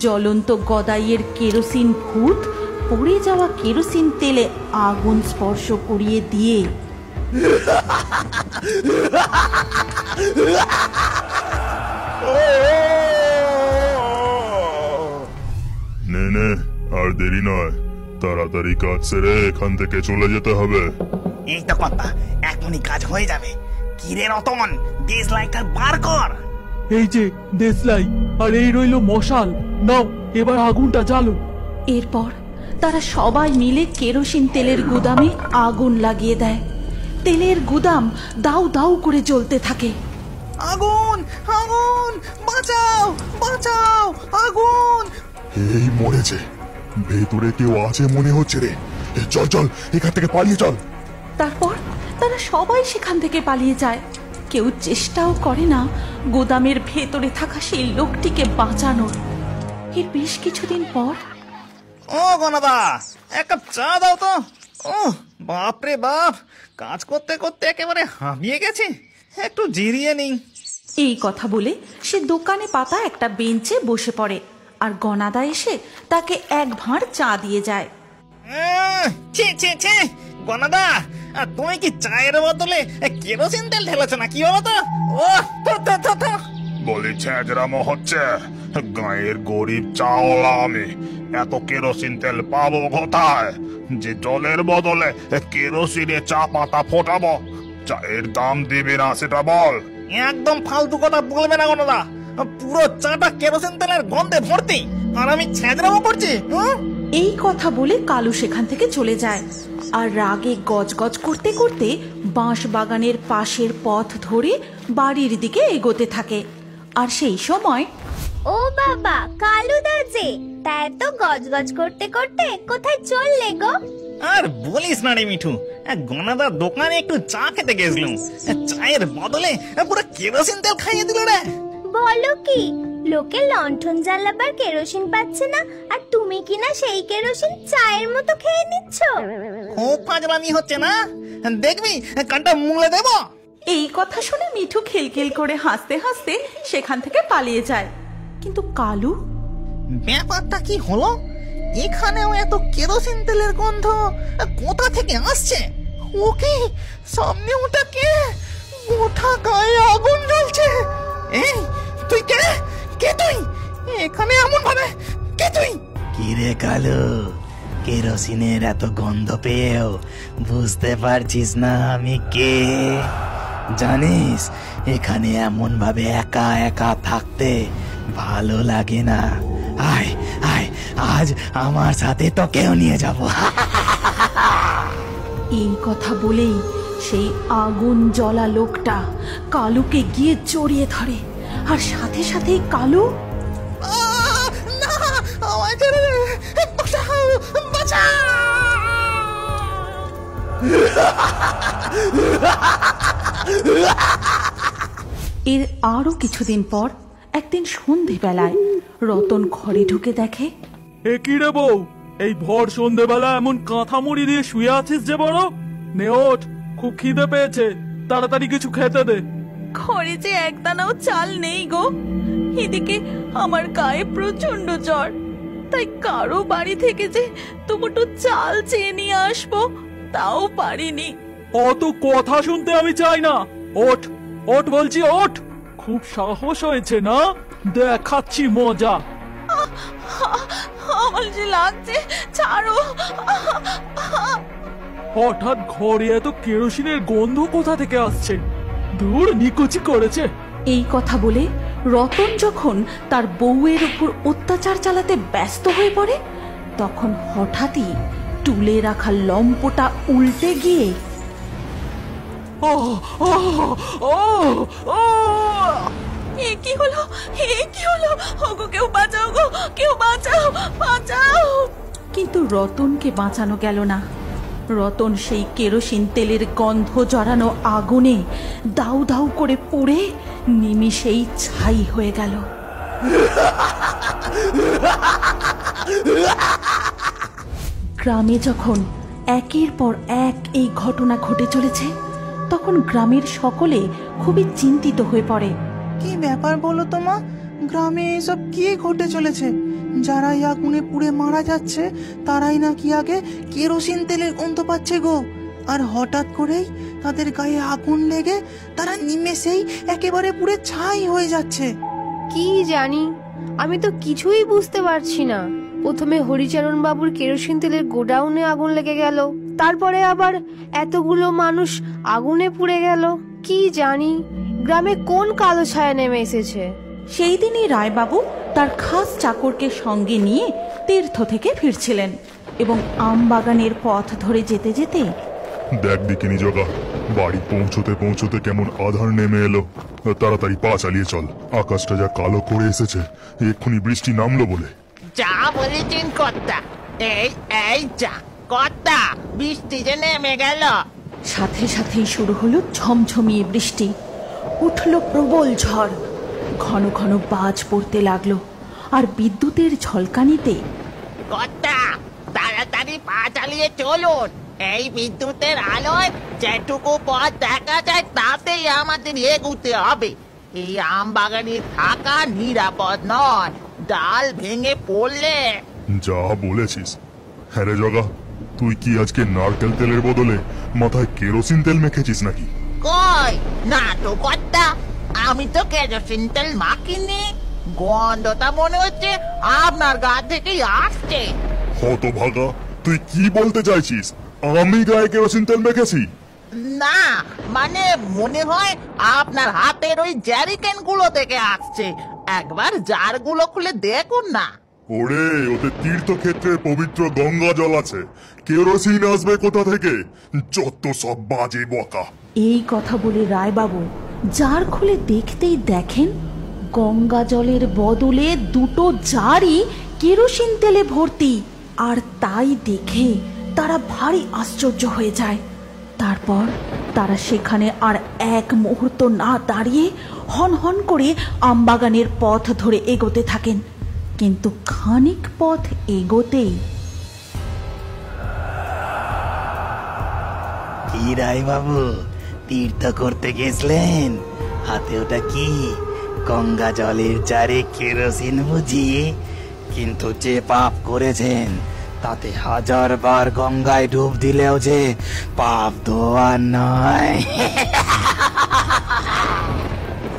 জ্বলন্ত গদাইয়ের কেরোসিন ভূত পড়ে যাওয়া কেরোসিন তেলে আগুন স্পর্শ করিয়ে দিয়ে নে নে, আর দেরি নয়, তাড়াতাড়ি কাজ সেরে এখান থেকে চলে যেতে হবে। এই তো কথা, এখনই কাজ হয়ে যাবে। কিরে রতন, দেশলাইটার বার কর। এই যে দেশলাই, আর এই রইল মশাল, নাও এবার আগুনটা জ্বালো। এরপর তারা সবাই মিলে কেরোসিন তেলের গুদামে আগুন লাগিয়ে দেয়। তেলের গুদাম দাউ দাউ করে জ্বলতে থাকে। আগুন আগুন, বাঁচাও বাঁচাও, আগুন! এই মরেছে, ভেতরে কেউ আছে মনে হচ্ছে রে। চল চল, এখান থেকে পালিয়ে চল। তারপর তারা সবাই সেখান থেকে পালিয়ে যায়। কেউ চেষ্টাও করে না গোদামের ভেতরে থাকা সেই লোকটিকে বাঁচানোর। এর বেশ কিছুদিন পর, ও গনাদা, এক কাপ চা দাও তো। ও বাপরে বাপ, কাজ করতে করতে একেবারে হাঁপিয়ে গেছে, একটু জিরিয়ে নিই। এই কথা বলে সে দোকানে পাতা একটা বেঞ্চে বসে পড়ে, আর গনাদা এসে তাকে এক ভাঁড় চা দিয়ে যায়। ছি ছি ছি, গনাদা, তুমি কি চায়ের বদলে কেরোসিন তেল ঢেলেছো না কি বলো তো? ও বলি ছেঁচড়ামো হচ্ছে, গায়ের গরিব চাওলা আমি, এত কেরোসিন তেল পাবো কোথায় যে জলের বদলে কেরোসিনে চা পাতা ফোটাবো? চায়ের দাম দিবি না সেটা বল। একদম ফালতু কথা বলবে না গনাদা, পুরো চাটা কেরোসিন তেলের গন্ধে ভর্তি, আর আমি ছেঁচড়ামো করছি? এই কথা বলে কালু সেখান থেকে চলে যায়, আর রাগে গজগজ করতে করতে বাঁশ বাগানের পাশের পথ ধরে বাড়ির দিকে এগোতে থাকে। আর সেই সময়, ও বাবা, কালু দাজে, তা এত গজগজ করতে করতে কোথায় চললে গো? আর বলিস না রে মিঠু, গনাদার দোকানে একটু চা খেতে গেছিলাম, চায়ের বদলে পুরো কেরোসিন তেল খাইয়ে দিল রে। বলো কি, লোকে লণ্ঠন জ্বালাবার কেরোসিন পাচ্ছে না, আর তুমি কিনা সেই কেরোসিন চায়ের মতো খেয়ে নিচ্ছ? খুব ফাজলামি হচ্ছে না, দেখবি কানটা মুলে দেব। এই কথা শুনে মিঠু খিলখিল করে হাসতে হাসতে সেখান থেকে পালিয়ে যায়। কিন্তু কালু, ব্যাপারটা কি হলো? এখানেও এত কেরোসিন তেলের গন্ধ কোথা থেকে আসছে? ওকে, সামনে ওটা কে? গোটা গায়ে আগুন জ্বলছে। এই তুই কে? কে তুই এখানে এমন ভাবে? কে তুই? কিরে কালু, কেরোসিনের এত গন্ধ পেয়েও বুঝতে পারছিস না আমি কে? জানিস, এখানে এমন ভাবে একা একা থাকতে ভালো লাগে না। আয় আয়, আজ আমার সাথে তোকেও নিয়ে যাব। এই কথা বলেই সেই আগুন জ্বলা লোকটা কালুকে গিয়ে জড়িয়ে ধরে, আর সাথে সাথেই কালু, এর আরো কিছুদিন পর একদিন সন্ধেবেলায় রতন ঘরে ঢুকে দেখে, এ কি রে বউ, এই ভর সন্ধেবেলা এমন কাঁথা মুড়ি দিয়ে শুয়ে আছিস যে? বড় নে, ওঠ, খুব খিদে পেয়েছে, তাড়াতাড়ি কিছু খেতে দে। ঘরে যে একদানাও চাল নেই গো। এদিকে আমার গায়ে প্রচন্ড জ্বর, তাই কারো বাড়ি থেকে যে দুমুঠো চাল চেয়ে নিয়ে আসবো তাও পারিনি। অত কথা শুনতে আমি চাই না, ওঠ ওঠ বলছি, ওঠ। খুব সাহস হয়েছে না, দেখাচ্ছি মজা। আমার যে লাগছে, ছাড়ো। হঠাৎ ঘরে এত কেরোসিনের গন্ধ কোথা থেকে আসছে? দূর, নিকুচি করেছে। এই কথা বলে রতন যখন তার বউয়ের উপর অত্যাচার চালাতে ব্যস্ত হয়ে পড়ে, তখন হঠাৎই টুলে রাখা লম্পটা উল্টে গিয়ে কি হলো? কি হলো? ওগো, কেউ বাঁচাও গো, কেউ বাঁচাও, বাঁচাও! কিন্তু রতনকে বাঁচানো গেল না। রতন সেই কেরোসিন তেলের গন্ধ জড়ানো আগুনে দাউ দাউ করে পুড়ে নিমিষেই ছাই হয়ে গেল। গ্রামে যখন একের পর এক এই ঘটনা ঘটে চলেছে, তখন গ্রামের সকলে খুবই চিন্তিত হয়ে পড়ে। কি ব্যাপার বলো তো মা, গ্রামে এসব কি ঘটে চলেছে? যারাই আগুনে পুড়ে মারা যাচ্ছে তারাই নাকি আগে কেরোসিন তেলের গন্ধ পাচ্ছে গো। আর হঠাৎ করেই তাদের গায়ে আগুন লেগে তারা নিমেষেই একেবারে পুড়ে ছাই হয়ে যাচ্ছে। কি জানি, আমি তো কিছুই বুঝতে পারছি না। প্রথমে হরিচরণ বাবুর কেরোসিন তেলের গোডাউনে আগুন লেগে গেল, তারপরে আবার এতগুলো মানুষ আগুনে পুড়ে গেল। কি জানি গ্রামে কোন কালো ছায়া নেমে এসেছে। সেই দিনই রায়বাবু তার খাস চাকরকে সঙ্গে নিয়ে তীর্থ থেকে ফিরছিলেন এবং আম বাগানের পথ ধরে যেতে যেতে দেখ দেখিনি জগা, বাড়ি পৌঁছতে পৌঁছতে কেমন আধার নেমে এলো। তাড়াতাড়ি পা চালিয়ে চল, আকাশটা যা কালো করে এসেছে, এক্ষুনি বৃষ্টি নামলো বলে। যা বলেছেন কর্তা, এই যা কর্তা, বৃষ্টি যে নেমে গেল। সাথে সাথেই শুরু হলো ঝমঝমিয়ে বৃষ্টি। উঠল প্রবল ঝড়, ঘন ঘন বাজ পড়তে লাগলো, আর বিদ্যুতের ঝলকানিতে কর্তা, তাড়াতাড়ি পা চালিয়ে চলুন। এই বিদ্যুতের আলোয় যেটুকু পথ দেখা যায় তাতেই আমাদের এগুতে হবে। এই আম বাগানে থাকা নিরাপদ নয়, ডাল ভেঙে পড়লে। যা বলেছিস। হ্যাঁ রে জগা, তুই কি আজকে নারকেল তেলের বদলে মাথায় কেরোসিন তেল মেখেছিস নাকি? কই না তো কর্তা, আমি তো কেরোসিন তেল মাখিনি। গন্ধটা মনে হচ্ছে আপনার গা থেকেই আসছে। হতভাগা, তুই কি বলতে চাইছিস? আমি গায়ে কেরোসিন তেল মেখেছি? না, মানে মনে হয় আপনার হাতের ওই জ্যারিকেন গুলো থেকে আসছে। একবার জার গুলো খুলে দেখুন না। ওরে, ওতে তীর্থক্ষেত্রের পবিত্র গঙ্গা জল আছে, কেরোসিন আসবে কোথা থেকে? যত সব বাজে বকা। এই কথা বলে রায়বাবু জার খুলে দেখতেই দেখেন গঙ্গা জলের বদলে দুটো জারই কেরোসিন তেলে ভর্তি। আর তাই দেখে তারা ভারী আশ্চর্য হয়ে যায়। তারপর তারা সেখানে আর এক মুহূর্ত না দাঁড়িয়ে হন হন করে আমবাগানের পথ ধরে এগোতে থাকেন। কিন্তু খানিক পথ এগোতেই কি রায় বাবু, তীর্থ করতে গেছিলেন? হাতে ওটা কি? গঙ্গা জলের জারে কেরোসিন বুঝিয়ে? কিন্তু যে পাপ করেছেন তাতে 1000 বার গঙ্গায় ডুব দিলেও যে পাপ ধোয়ার নয়।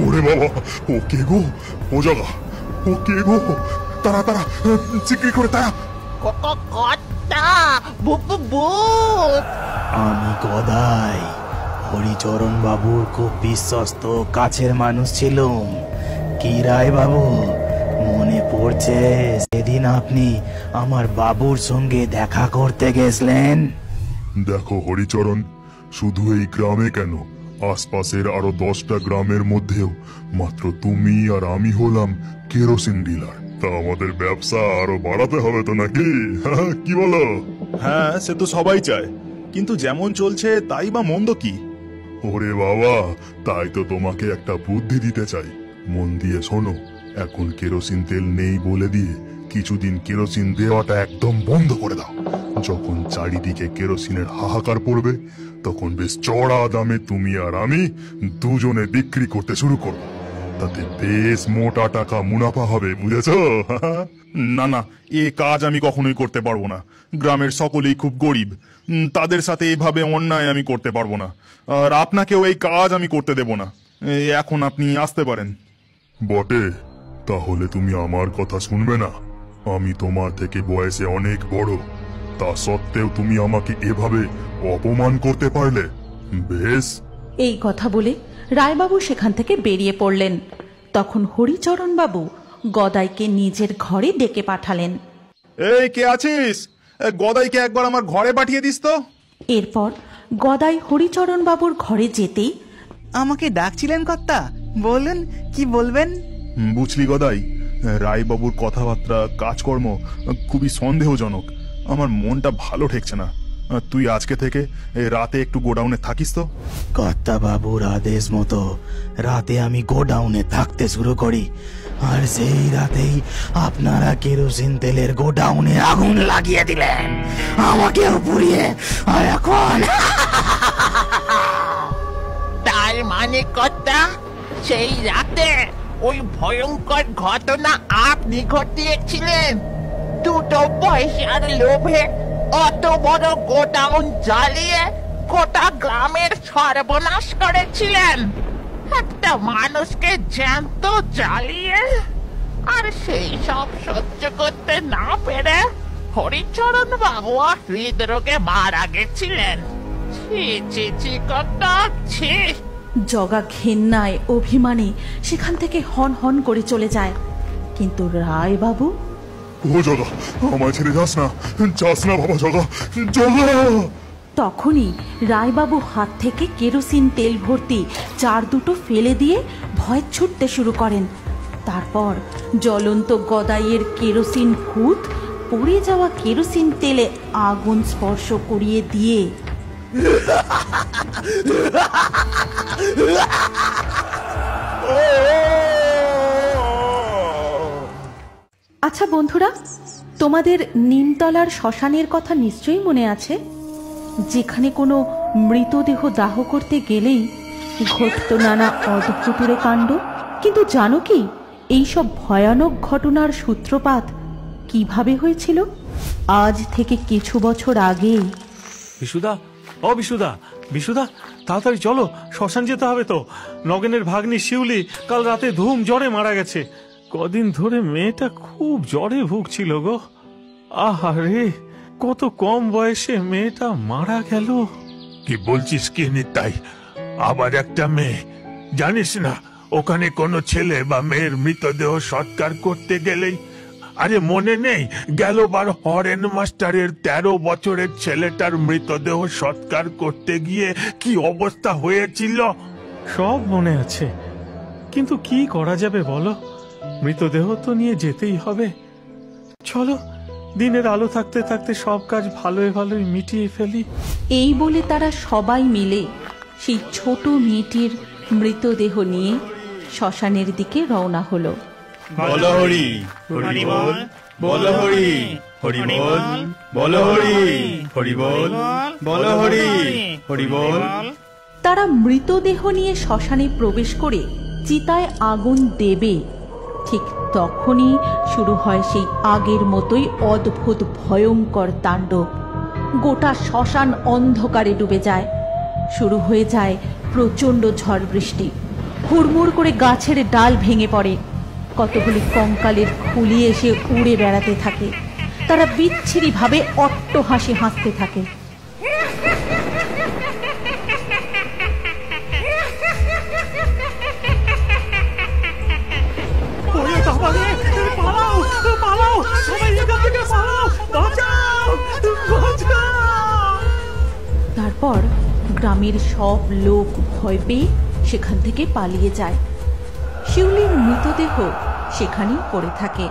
ওরে বাবা, ও কে গো? ও জগা, ও কে গো? তারা তারা চিকরি করে তারা। কর্তা, ভূত। আমি গদাই, হরিচরণ বাবুর খুব বিশ্বস্ত কাছের মানুষ ছিলাম। কি রায় বাবু, মনে পড়ছে সেদিন আপনি আমার বাবুর সঙ্গে দেখা করতে গেছিলেন? দেখো হরিচরণ, শুধু এই গ্রামে কেন, আশপাশের আরো 10টা গ্রামের মধ্যেও মাত্র তুমি আর আমি হলাম কেরোসিন ডিলার। তা আমাদের ব্যবসা আরো বাড়াতে হবে তো নাকি? কি বলো? হ্যাঁ, সে তো সবাই চায়, কিন্তু যেমন চলছে তাই বা মন্দ কি? ওরে বাবা, তাই তো তোমাকে একটা বুদ্ধি দিতে চাই। মন দিয়ে শোনো, এখন কেরোসিন তেল নেই বলে দিয়ে কিছুদিন কেরোসিন দেওয়াটা একদম বন্ধ করে দাও। যখন চারিদিকে কেরোসিনের হাহাকার পড়বে তখন বেশ চড়া দামে তুমি আর আমি দুজনে বিক্রি করতে শুরু করব। তাতে বেশ মোটা টাকা মুনাফা হবে, বুঝেছো? না না, এ কাজ আমি কখনোই করতে পারবো না। গ্রামের সকলেই খুব গরিব, তাদের সাথে এভাবে অন্যায় আমি করতে পারবো না। আর আপনাকেও এই কাজ আমি করতে দেব না। এখন আপনি আসতে পারেন। বটে, তাহলে তুমি আমার কথা শুনবে না? আমি তোমার থেকে বয়সে অনেক বড়, তা সত্ত্বেও তুমি আমাকে এভাবে অপমান করতে পারলে? বেশ। এই কথা বলে রায়বাবু সেখান থেকে বেরিয়ে পড়লেন। তখন হরিচরণ বাবু গদাইকে নিজের ঘরে ডেকে পাঠালেন। এই, কে আছিস? গদাইকে একবার আমার ঘরে পাঠিয়ে দিস তো। এরপর গদাই হরিচরণ বাবুর ঘরে যেতেই আমাকে ডাকছিলেন কর্তা? বলুন, কি বলবেন? বুঝলি গদাই, রায়বাবুর কথাবার্তা কাজকর্ম খুবই সন্দেহজনক। আমার মনটা ভালো ঠেকছে না। তুই আজকে থেকে রাতে একটু গোডাউনে থাকিস তো। কর্তা বাবুর আদেশ মতো রাতে আমি গোডাউনে থাকতে শুরু করি, আর সেই রাতেই আপনারা কেরোসিন তেলের গোডাউনে আগুন লাগিয়ে দিলেন, আমাকেও পুড়িয়ে। আর এখন তার মানে কর্তা, সেই রাতে ওই ভয়ঙ্কর ঘটনা আপনি ঘটিয়েছিলেন? 2 পয়সার লোভে অত বড় গোডাউন জ্বালিয়ে গোটা গ্রামের সর্বনাশ করেছিলেন, একটা মানুষকে জ্যান্ত জ্বালিয়ে। আর সেই সব সহ্য করতে না পেরে হরিচরণ বাবু হৃদরোগে মারা গেছিলেন। ছি ছি ছি কর্তা, ছি। জগা ঘেন্নায় অভিমানে সেখান থেকে হন হন করে চলে যায়। কিন্তু রায় বাবু, ও জগা, আমায় ছেড়ে যাস না বাবা, জগা জগা। তখনই রায়বাবু হাত থেকে কেরোসিন তেল ভর্তি চার দুটো ফেলে দিয়ে ভয় ছুটতে শুরু করেন। তারপর জ্বলন্ত গদাইয়ের কেরোসিন ভূত পড়ে যাওয়া কেরোসিন তেলে আগুন স্পর্শ করিয়ে দিয়ে আচ্ছা বন্ধুরা, তোমাদের নিমতলার শ্মশানের কথা নিশ্চয়ই মনে আছে, যেখানে কোনো মৃতদেহ দাহ করতে গেলেই ঘটত নানা অদ্ভুতুরে কাণ্ড। কিন্তু জানো কি এইসব ভয়ানক ঘটনার সূত্রপাত কিভাবে হয়েছিল? আজ থেকে কিছু বছর আগে। বিশুদা, ও বিশুদা, বিশুদা তাড়াতাড়ি চলো, শ্মশান যেতে হবে তো। নগেনের ভাগ্নি শিউলি কাল রাতে ধুম জ্বরে মারা গেছে। কদিন ধরে মেয়েটা খুব জ্বরে ভুগছিল গো। আহারে, কত কম বয়সে মেয়েটা মারা গেল। কি বলছিস কি নিতাই? আবার একটা মেয়ে? জানিস না ওখানে কোনো ছেলে বা মেয়ের মৃতদেহ সৎকার করতে গেলেই, আরে মনে নেই গেলবার হরেন মাস্টারের 13 বছরের ছেলেটার মৃতদেহ সৎকার করতে গিয়ে কি অবস্থা হয়েছিল? সব মনে আছে, কিন্তু কি করা যাবে বলো, মৃতদেহ তো নিয়ে যেতেই হবে। চলো, দিনের আলো থাকতে থাকতে সব কাজ ভালোই ভালোই মিটিয়ে ফেলি। এই বলে তারা সবাই মিলে সেই ছোট মেয়েটির মৃতদেহ নিয়ে শ্মশানের দিকে রওনা হলো। বল হরি, হরি বল, বল হরি, হরি বল, বল হরি, হরি বল, বল হরি, হরি বল। তারা মৃতদেহ নিয়ে শ্মশানে প্রবেশ করে চিতায় আগুন দেবে, ঠিক তখনই শুরু হয় সেই আগের মতোই অদ্ভুত ভয়ঙ্কর তাণ্ডব। গোটা শ্মশান অন্ধকারে ডুবে যায়। শুরু হয়ে যায় প্রচণ্ড ঝড় বৃষ্টি। হুড়মুড় করে গাছের ডাল ভেঙে পড়ে। কতগুলি কঙ্কালের খুলি এসে উড়ে বেড়াতে থাকে। তারা বিচ্ছিরিভাবে অট্টহাসি হাসতে থাকে। তারপর গ্রামের সব লোক ভয় পেয়ে সেখান থেকে পালিয়ে যায়। শিউলির মৃতদেহ সেখানেই পড়ে থাকে।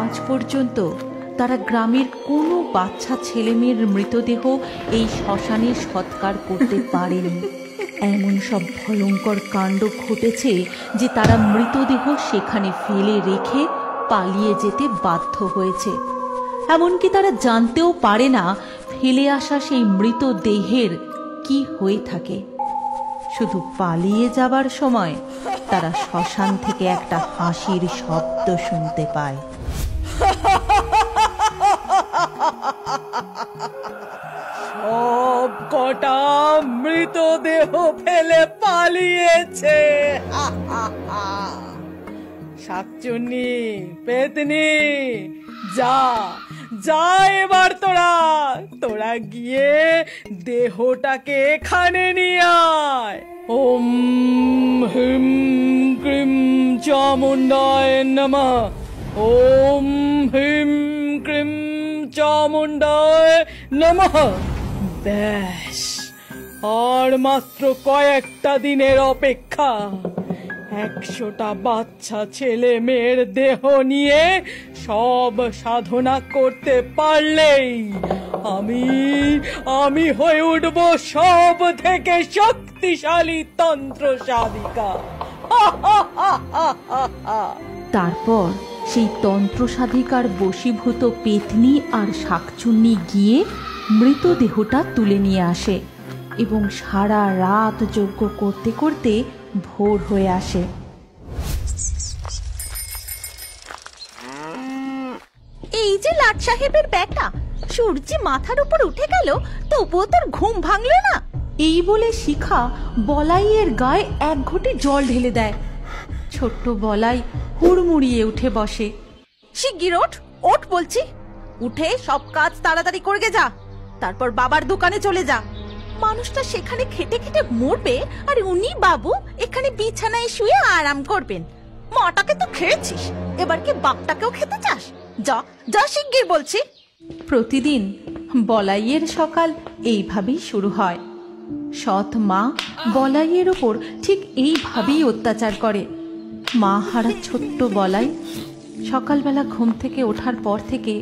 আজ পর্যন্ত তারা গ্রামের কোনো বাচ্চা ছেলেমেয়ের মৃতদেহ এই শ্মশানে সৎকার করতে পারেনি। এমন সব ভয়ঙ্কর কাণ্ড ঘটেছে যে তারা মৃতদেহ সেখানে ফেলে রেখে পালিয়ে যেতে বাধ্য হয়েছে। এমনকি তারা জানতেও পারে না ফেলে আসা সেই মৃতদেহের কি হয়ে থাকে। শুধু পালিয়ে যাবার সময় তারা শ্মশান থেকে একটা হাসির শব্দ শুনতে পায়। সব কটা মৃতদেহ ফেলে পালিয়েছে। শাকচুন্নি, পেতনি, যা যা এবার তোরা গিয়ে দেহটাকে এখানে নিয়ে আয়। ওম হিম ক্রিম চামুণ্ডায় নমঃ, ওম হিম ক্রিম চামুণ্ডায় নমঃ। ব্যাস, আর মাত্র কয়েকটা দিনের অপেক্ষা। 100টা বাচ্চা ছেলে মেয়ের দেহ নিয়ে সব সাধনা করতে পারলেই আমি হয়ে উঠব সব থেকে শক্তিশালী তন্ত্র সাধিকা। তারপর সেই তন্ত্র সাধিকার বশীভূত পেতনি আর শাকচুন্নি গিয়ে মৃতদেহটা তুলে নিয়ে আসে এবং সারা রাত যজ্ঞ করতে করতে ভোর হয়ে আসে। এই যে লাট সাহেবের ব্যাটা, সূর্যি মাথার উপর উঠে গেল তবুও তোর ঘুম ভাঙলো না। এই বলে শিখা বলাইয়ের গায়ে এক ঘটি জল ঢেলে দেয়। ছোট্ট বলাই হুড়মুড়িয়ে উঠে বসে। শিগগির ওঠ, ওঠ বলছি, উঠে সব কাজ তাড়াতাড়ি করে যা, তারপর বাবার দোকানে চলে যা। মানুষটা সেখানে খেটে খেটে মরবে আর উনি বাবু এখানে বিছানায় শুয়ে আরাম করবেন। মাটাকে তো খেয়েছিস, এবার কি বাপটাকেও খেতে চাস? যা যা শিগগির বলছি। প্রতিদিন বলাইয়ের সকাল এইভাবেই শুরু হয়। সৎ মা বলাইয়ের ওপর ঠিক এইভাবেই অত্যাচার করে। মা হারা ছোট্ট বলাই সকালবেলা ঘুম থেকে ওঠার পর থেকে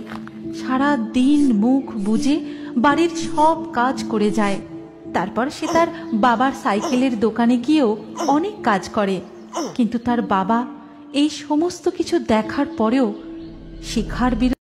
সারা দিন মুখ বুজে বাড়ির সব কাজ করে যায়। তারপর সে তার বাবার সাইকেলের দোকানে গিয়েও অনেক কাজ করে, কিন্তু তার বাবা এই সমস্ত কিছু দেখার পরেও শিখার বিরুদ্ধে